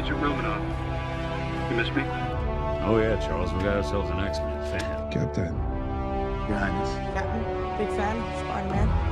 Agent Romanoff. You miss me? Oh yeah, Charles, we got ourselves an X-Men fan. Captain. Your Highness. Captain, big fan, Spider-Man.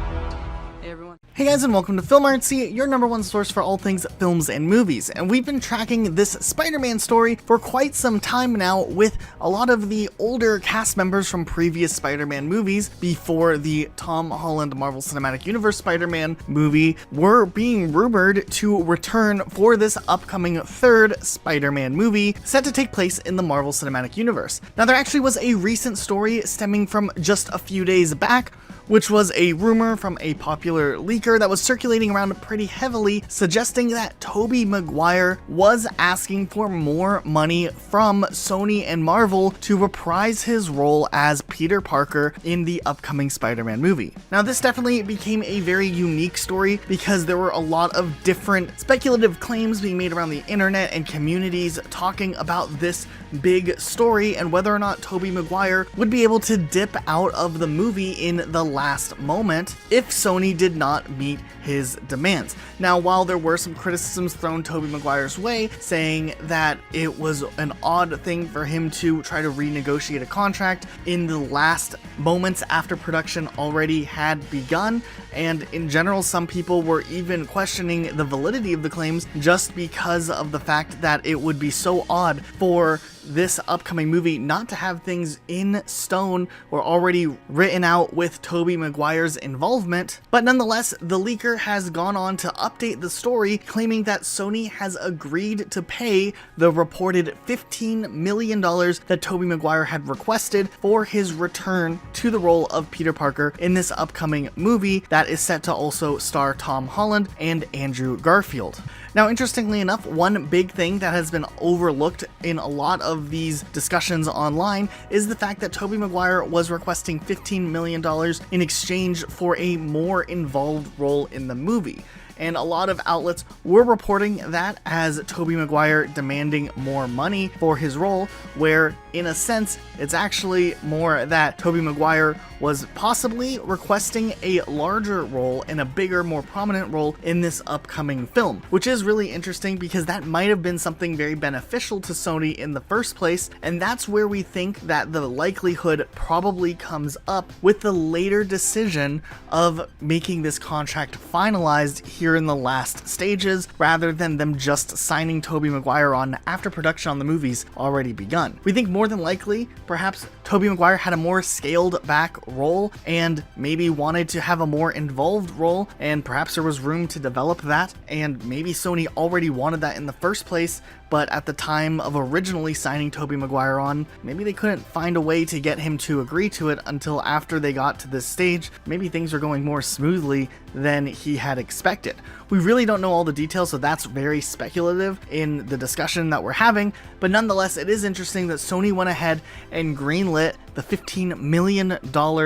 Hey everyone. Hey guys, and welcome to Film Artsy, your #1 source for all things films and movies. And we've been tracking this Spider-Man story for quite some time now, with a lot of the older cast members from previous Spider-Man movies before the Tom Holland Marvel Cinematic Universe Spider-Man movie were being rumored to return for this upcoming third Spider-Man movie set to take place in the Marvel Cinematic Universe. Now, there actually was a recent story stemming from just a few days back, which was a rumor from a popular leaker that was circulating around pretty heavily, suggesting that Tobey Maguire was asking for more money from Sony and Marvel to reprise his role as Peter Parker in the upcoming Spider-Man movie. Now, this definitely became a very unique story because there were a lot of different speculative claims being made around the internet and communities talking about this big story and whether or not Tobey Maguire would be able to dip out of the movie in the last moment if Sony did not meet his demands. Now, while there were some criticisms thrown Tobey Maguire's way, saying that it was an odd thing for him to try to renegotiate a contract in the last moments after production already had begun, and in general, some people were even questioning the validity of the claims just because of the fact that it would be so odd for this upcoming movie not to have things in stone or already written out with Tobey Maguire's involvement. But nonetheless, the leaker has gone on to update the story, claiming that Sony has agreed to pay the reported $15 million that Tobey Maguire had requested for his return to the role of Peter Parker in this upcoming movie that is set to also star Tom Holland and Andrew Garfield. Now, interestingly enough, one big thing that has been overlooked in a lot of these discussions online is the fact that Tobey Maguire was requesting $15 million in exchange for a more involved role in the movie. And a lot of outlets were reporting that as Tobey Maguire demanding more money for his role, where in a sense, it's actually more that Tobey Maguire was possibly requesting a larger role and a bigger, more prominent role in this upcoming film, which is really interesting because that might have been something very beneficial to Sony in the first place, and that's where we think that the likelihood probably comes up with the later decision of making this contract finalized here in the last stages, rather than them just signing Tobey Maguire on after production on the movie's already begun. We think more than likely, perhaps Tobey Maguire had a more scaled back role and maybe wanted to have a more involved role, and perhaps there was room to develop that, and maybe Sony already wanted that in the first place, but at the time of originally signing Tobey Maguire on, maybe they couldn't find a way to get him to agree to it until after they got to this stage. Maybe things were going more smoothly than he had expected. We really don't know all the details, so that's very speculative in the discussion that we're having, but nonetheless, it is interesting that Sony went ahead and greenlit the $15 million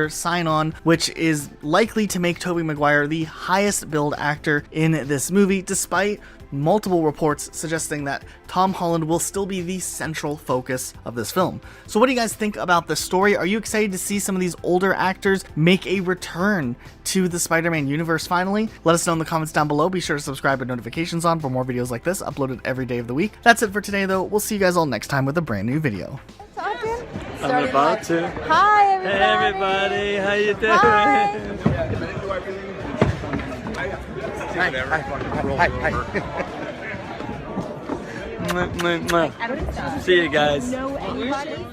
sign-on, which is likely to make Tobey Maguire the highest billed actor in this movie, despite multiple reports suggesting that Tom Holland will still be the central focus of this film. So what do you guys think about this story? Are you excited to see some of these older actors make a return to the Spider-Man universe finally? Let us know in the comments down below. Be sure to subscribe with notifications on for more videos like this uploaded every day of the week. That's it for today though. We'll see you guys all next time with a brand new video. I'm about to. Hi everybody. Hey everybody, how you doing? Hi. See you guys. Know anybody?